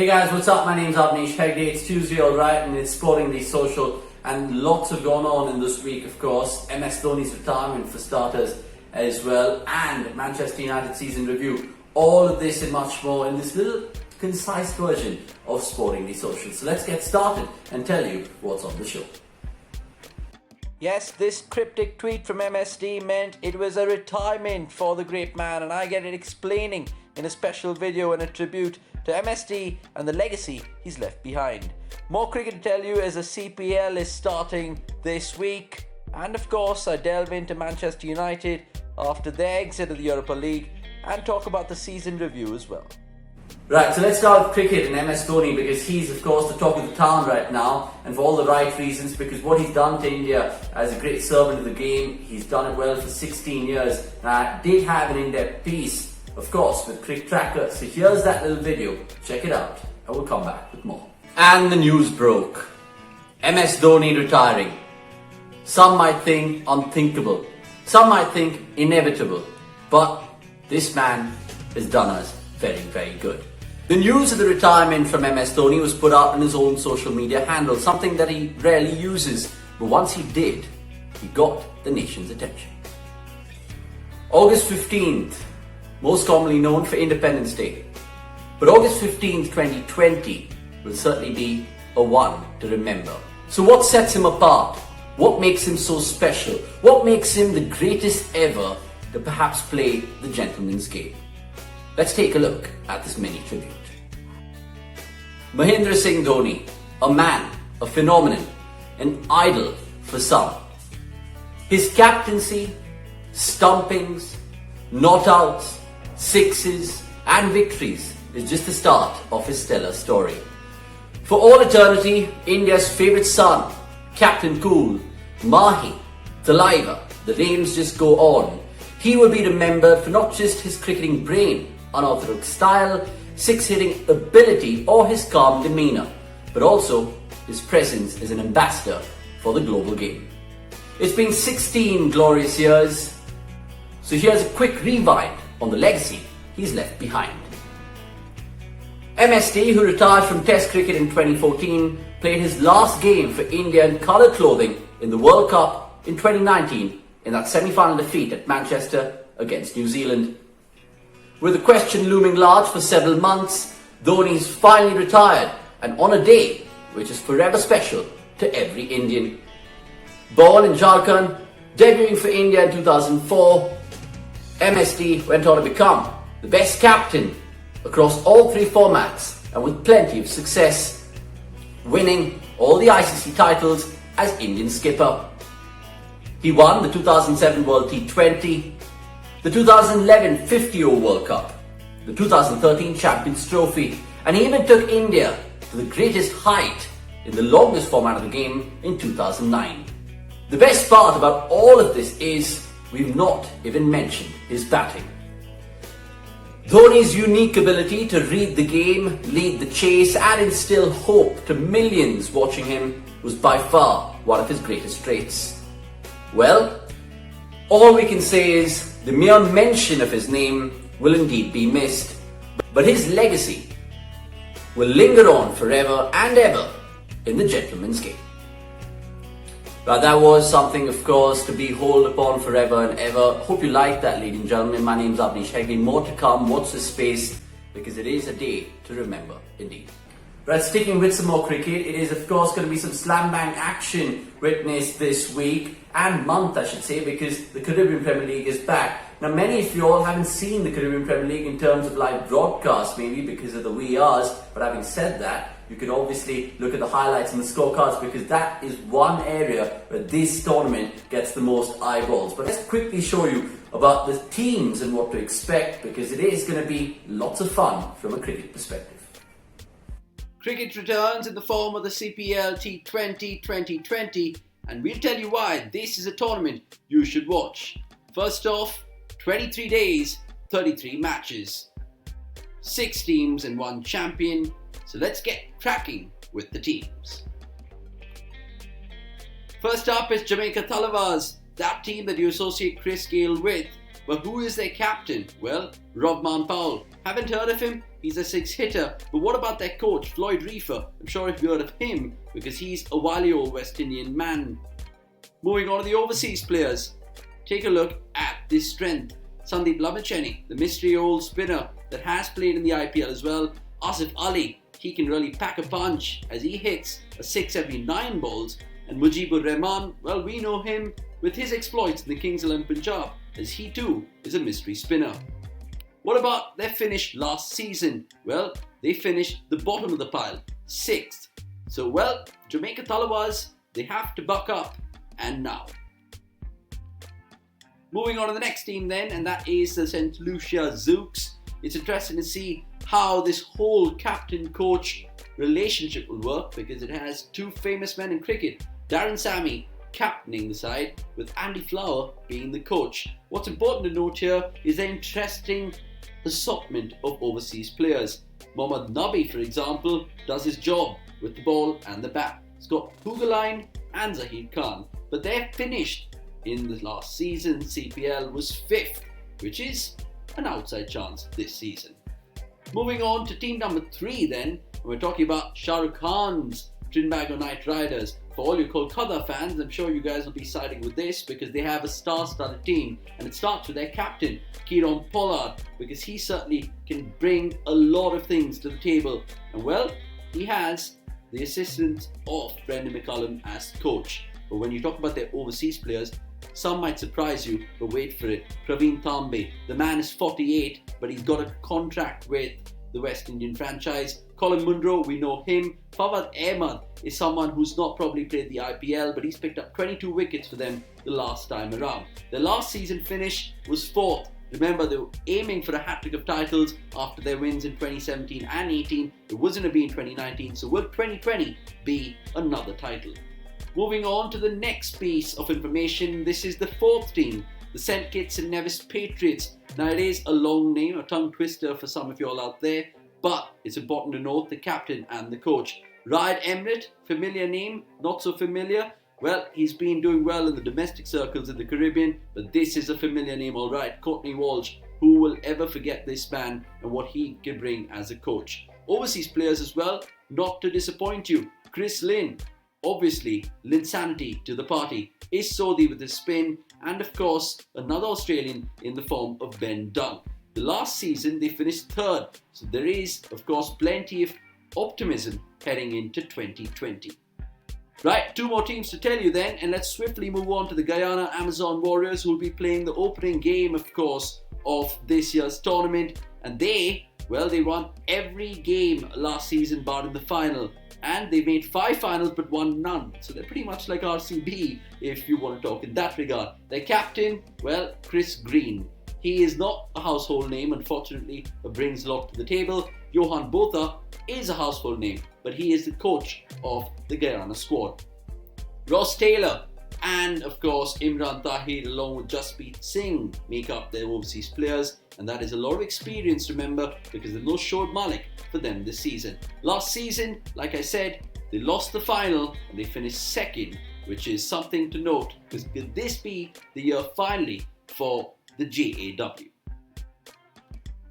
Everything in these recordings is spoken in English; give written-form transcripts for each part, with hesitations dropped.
Hey guys, what's up? My name's Hegde. It's Tuesday, alright, and it's Sportingly Social, and lots have gone on in this week, of course. MS Dhoni's retirement for starters as well, and Manchester United season review. All of this and much more in this little concise version of Sportingly Social. So let's get started and tell you what's on the show. Yes, this cryptic tweet from MSD meant it was a retirement for the great man, and I get it explaining in a special video and a tribute to MSD and the legacy he's left behind. More cricket to tell you as the CPL is starting this week, and of course I delve into Manchester United after their exit of the Europa League and talk about the season review as well. Right, so let's start with cricket and MS Dhoni, because he's of course the talk of the town right now, and for all the right reasons, because what he's done to India as a great servant of the game, he's done it well for 16 years. Now, I did have an in-depth piece, of course, with Cricket Tracker, so here's that little video, check it out, and we'll come back with more. And the news broke. MS Dhoni retiring. Some might think unthinkable, some might think inevitable, but this man has done us very, very good. The news of the retirement from MS Dhoni was put out on his own social media handle, something that he rarely uses, but once he did, he got the nation's attention. August 15th, most commonly known for Independence Day, but August 15th, 2020 will certainly be a one to remember. So what sets him apart? What makes him so special? What makes him the greatest ever to perhaps play the gentleman's game? Let's take a look at this mini tribute. Mahendra Singh Dhoni, a man, a phenomenon, an idol for some. His captaincy, stumpings, not outs, sixes and victories is just the start of his stellar story. For all eternity, India's favourite son, Captain Cool, Mahi, Saliva, the names just go on. He will be remembered for not just his cricketing brain, unorthodox style, six-hitting ability or his calm demeanour, but also his presence as an ambassador for the global game. It's been 16 glorious years, so here's a quick rewind on the legacy he's left behind. MSD, who retired from Test cricket in 2014, played his last game for India in colour clothing in the World Cup in 2019 in that semi-final defeat at Manchester against New Zealand. With the question looming large for several months, Dhoni's finally retired, and on a day which is forever special to every Indian. Born in Jharkhand, debuting for India in 2004, MSD went on to become the best captain across all three formats and with plenty of success, winning all the ICC titles as Indian skipper. He won the 2007 World T20, the 2011 50-over World Cup, the 2013 Champions Trophy, and he even took India to the greatest height in the longest format of the game in 2009. The best part about all of this is we've not even mentioned his batting. Dhoni's unique ability to read the game, lead the chase and instill hope to millions watching him was by far one of his greatest traits. Well, all we can say is the mere mention of his name will indeed be missed, but his legacy will linger on forever and ever in the gentleman's game. But that was something, of course, to behold upon forever and ever. Hope you liked that, ladies and gentlemen. My name's Hegde. More to come. Watch this space, because it is a day to remember indeed. Right, sticking with some more cricket, it is of course going to be some slam bang action witnessed this week and month, I should say, because the Caribbean Premier League is back. Now, many of you all haven't seen the Caribbean Premier League in terms of live broadcast, maybe because of the wee hours, but having said that, you can obviously look at the highlights and the scorecards, because that is one area where this tournament gets the most eyeballs. But let's quickly show you about the teams and what to expect, because it is going to be lots of fun from a cricket perspective. Cricket returns in the form of the CPL T20 2020, and we'll tell you why this is a tournament you should watch. First off, 23 days, 33 matches, 6 teams and 1 champion. So let's get cracking with the teams. First up is Jamaica Talabas, that team that you associate Chris Gayle with. But who is their captain? Well, Rovman Powell. Haven't heard of him? he's a 6-hitter. But what about their coach, FLOYD REIFER? I'm sure if you heard of him, because he's a wily old West Indian man. Moving on to the overseas players. Take a look at this strength. Sandeep Lamichhane, the mystery old spinner that has played in the IPL as well. Asif Ali, he can really pack a punch as he hits a 6 every 9 balls. And Mujibur Rahman, well, we know him with his exploits in the Kings 11 Punjab, as he too is a mystery spinner. What about their finish last season? Well, they finished the bottom of the pile, 6th. So, well, Jamaica Tallawahs, they have to buck up, and now. Moving on to the next team then, and that is the St. Lucia Zooks. It's interesting to see how this whole captain-coach relationship will work, because it has two famous men in cricket, Darren Sammy captaining the side with Andy Flower being the coach. What's important to note here is the interesting assortment of overseas players. Mohammad Nabi, for example, does his job with the ball and the bat. Scott Kugeline and Zahid Khan, but they're finished in the last season. CPL was 5th, which is an outside chance this season. Moving on to team number 3 then, we're talking about Shah Rukh Khan's Trinbago Knight Riders. For all you Kolkata fans, I'm sure you guys will be siding with this, because they have a star-studded team, and it starts with their captain, Kieron Pollard, because he certainly can bring a lot of things to the table. And well, he has the assistance of Brendan McCullum as coach. But when you talk about their overseas players, some might surprise you, but wait for it. Praveen Tambe, the man is 48, but he's got a contract with the West Indian franchise. Colin Munro, we know him. Fawad Ahmad is someone who's not probably played the IPL, but he's picked up 22 wickets for them the last time around. Their last season finish was 4th. Remember, they were aiming for a hat-trick of titles after their wins in 2017 and 18. It wasn't to be in 2019, so will 2020 be another title? Moving on to the next piece of information, this is the 4th team, the St. Kitts and Nevis Patriots. Now, it is a long name, a tongue twister for some of you all out there, but it's important to note the captain and the coach. Ryan Emmerich, familiar name, not so familiar. Well, he's been doing well in the domestic circles in the Caribbean, but this is a familiar name, all right. Courtney Walsh. Who will ever forget this man and what he can bring as a coach? Overseas players as well, not to disappoint you. Chris Lynn, obviously, Linsanity to the party. Is Sodhi with his spin, and of course, another Australian in the form of Ben Dunn. The last season, they finished 3rd, so there is, of course, plenty of optimism heading into 2020. Right, 2 more teams to tell you then, and let's swiftly move on to the Guyana Amazon Warriors, who will be playing the opening game, of course, of this year's tournament. And they won every game last season, barring the final. And they made 5 finals but won none. So they're pretty much like RCB, if you want to talk in that regard. Their captain, well, Chris Green. He is not a household name, unfortunately, but brings a lot to the table. JOHAN BOTHA is a household name, but he is the coach of the Guyana squad. Ross Taylor and, of course, Imran Tahir along with Jasprit Singh make up their overseas players, and that is a lot of experience, remember, because there's no Shoaib Malik for them this season. Last season, like I said, they lost the final and they finished 2nd, which is something to note, because could this be the year finally for the JAW?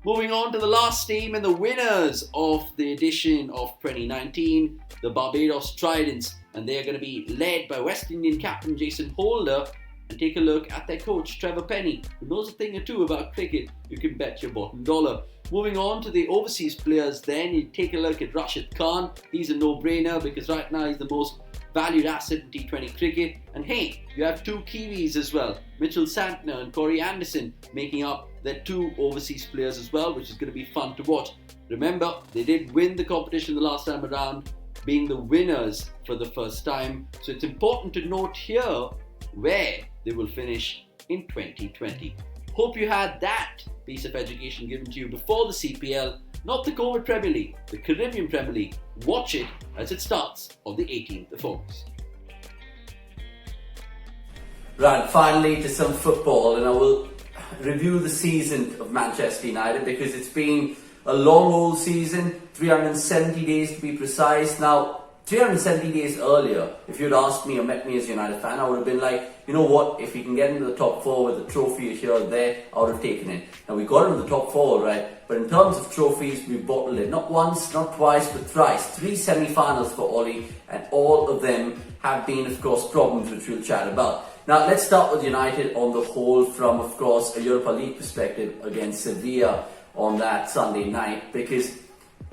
Moving on to the last team and the winners of the edition of 2019, the Barbados Tridents, and they are going to be led by West Indian captain Jason Holder. And take a look at their coach Trevor Penny, who knows a thing or two about cricket. You can bet your bottom dollar. Moving on to the overseas players then, you take a look at Rashid Khan. He's a no-brainer because right now he's the most valued asset in T20 cricket. And hey, you have 2 Kiwis as well, Mitchell Santner and Corey Anderson, making up their 2 overseas players as well, which is going to be fun to watch. Remember, they did win the competition the last time around, being the winners for the first time. So it's important to note here where they will finish in 2020. Hope you had that piece of education given to you before the CPL, not the COVID Premier League, the Caribbean Premier League. Watch it as it starts on the 18th of August. Right, finally to some football, and I will review the season of Manchester United because it's been a long old season, 370 days to be precise. Now, 370 days earlier, if you'd asked me or met me as a United fan, I would have been like, you know what, if we can get into the top 4 with a trophy here or there, I would have taken it. Now, we got into the top 4, right? But in terms of trophies, we bottled it. Not once, not twice, but thrice. 3 semi-finals for Ollie, and all of them have been, of course, problems which we'll chat about. Now, let's start with United on the whole from, of course, a Europa League perspective against Sevilla on that Sunday night, because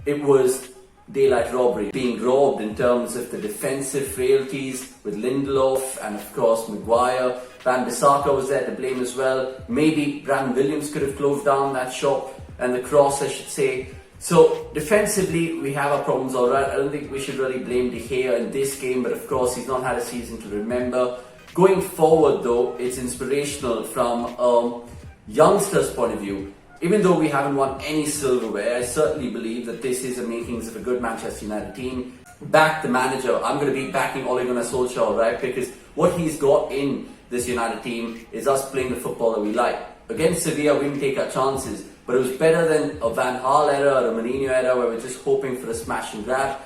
it was daylight robbery, being robbed in terms of the defensive frailties with Lindelof and of course Maguire. Van Bissaka was there to blame as well. Maybe Brandon Williams could have closed down that shot and the cross, I should say. So defensively we have our problems, alright. I don't think we should really blame De Gea in this game, but of course he's not had a season to remember. Going forward though, it's inspirational from a youngster's point of view. Even though we haven't won any silverware, I certainly believe that this is the makings of a good Manchester United team. Back the manager. I'm going to be backing Ole Gunnar Solskjaer, right? Because what he's got in this United team is us playing the football that we like. Against Sevilla, we didn't take our chances, but it was better than a Van Gaal era or a Mourinho era where we're just hoping for a smash and grab.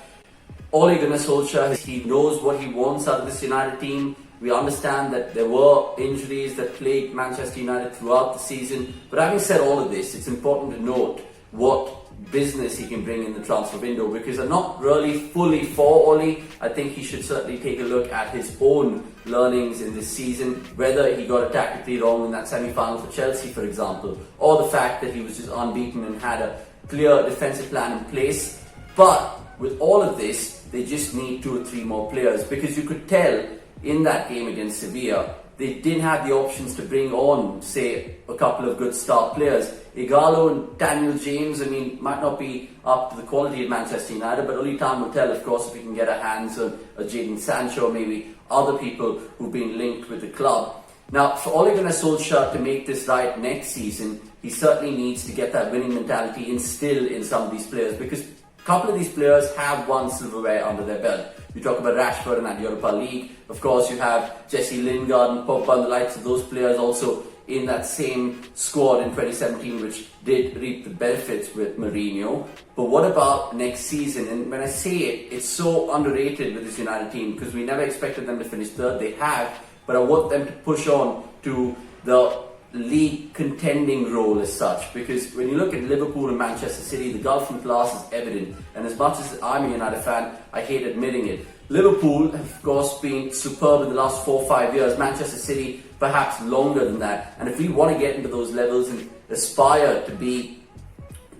Ole Gunnar Solskjaer, he knows what he wants out of this United team. We understand that there were injuries that plagued Manchester United throughout the season. But having said all of this, it's important to note what business he can bring in the transfer window, because I'm not really fully for Ole. I think he should certainly take a look at his own learnings in this season, whether he got it tactically wrong in that semi-final for Chelsea, for example, or the fact that he was just unbeaten and had a clear defensive plan in place. But with all of this, they just need 2 or 3 more players, because you could tell in that game against Sevilla, they didn't have the options to bring on, say, a couple of good star players. Ighalo and Daniel James, I mean, might not be up to the quality of Manchester United, but only time will tell, of course, if we can get our hands on a Jadon Sancho, maybe other people who've been linked with the club. Now, for Ole Gunnar Solskjaer to make this right next season, he certainly needs to get that winning mentality instilled in some of these players, because a couple of these players have won silverware under their belt. You talk about Rashford and that Europa League. Of course, you have Jesse Lingard and Pogba and the likes of those players also in that same squad in 2017, which did reap the benefits with Mourinho. But what about next season? And when I say it, it's so underrated with this United team, because we never expected them to finish third. They have, but I want them to push on to the league contending role as such, because when you look at Liverpool and Manchester City, the gulf in class is evident, and as much as I'm a United fan, I hate admitting it. Liverpool have of course been superb in the last 4 or 5 years, Manchester City perhaps longer than that, and if we want to get into those levels and aspire to be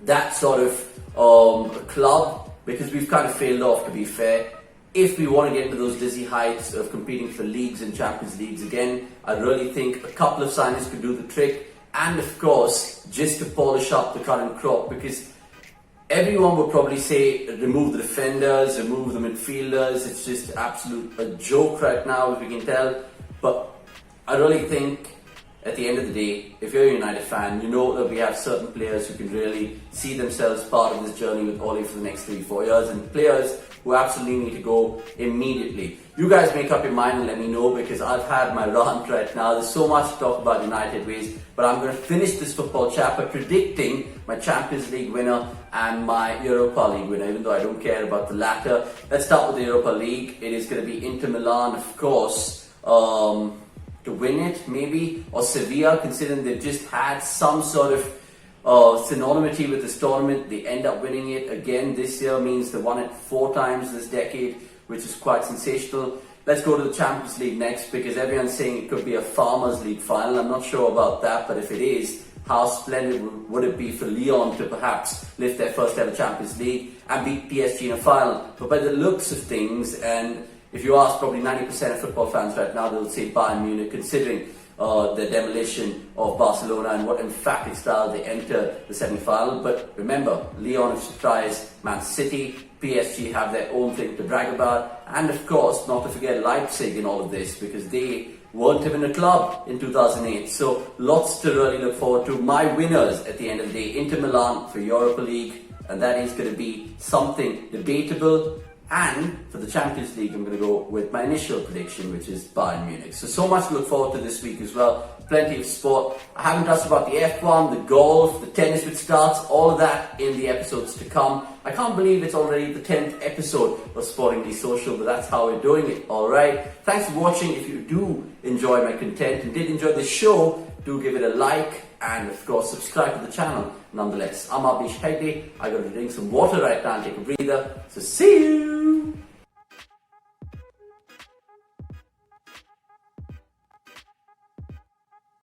that sort of club, because we've kind of failed off, to be fair. If we want to get into those dizzy heights of competing for leagues and Champions Leagues again, I really think a couple of signings could do the trick. And of course, just to polish up the current crop, because everyone would probably say remove the defenders, remove the midfielders. It's just absolute a joke right now, if we can tell. But I really think at the end of the day, if you're a United fan, you know that we have certain players who can really see themselves part of this journey with Ole for the next 3-4 years, and players who absolutely need to go immediately. You guys make up your mind and let me know, because I've had my rant right now. There's so much to talk about United ways, but I'm going to finish this football chat by predicting my Champions League winner and my Europa League winner, even though I don't care about the latter. Let's start with the Europa League. It is going to be Inter Milan, of course, to win it, maybe, or Sevilla, considering they've just had some sort of synonymity with this tournament. They end up winning it again this year, means they won it 4 times this decade, which is quite sensational. Let's go to the Champions League next, because everyone's saying it could be a Farmers League final. I'm not sure about that, but if it is, how splendid would it be for Lyon to perhaps lift their first ever Champions League and beat PSG in a final. But by the looks of things, and if you ask probably 90% of football fans right now, they'll say Bayern Munich, considering the demolition of Barcelona and what emphatic style they enter the semi-final. But remember, Lyon have surprised Man City, PSG have their own thing to brag about, and of course, not to forget Leipzig in all of this, because they weren't even a club in 2008. So lots to really look forward to. My winners at the end of the day, Inter Milan for Europa League, and that is going to be something debatable. And for the Champions League, I'm going to go with my initial prediction, which is Bayern Munich. So much to look forward to this week as well. Plenty of sport. I haven't touched about the F1, the golf, the tennis which starts, all of that in the episodes to come. I can't believe it's already the 10th episode of Sportingly Social, but that's how we're doing it, alright? Thanks for watching. If you do enjoy my content and did enjoy the show, do give it a like and of course subscribe to the channel nonetheless. I'm Hegde. I got to drink some water right now and take a breather. So see you!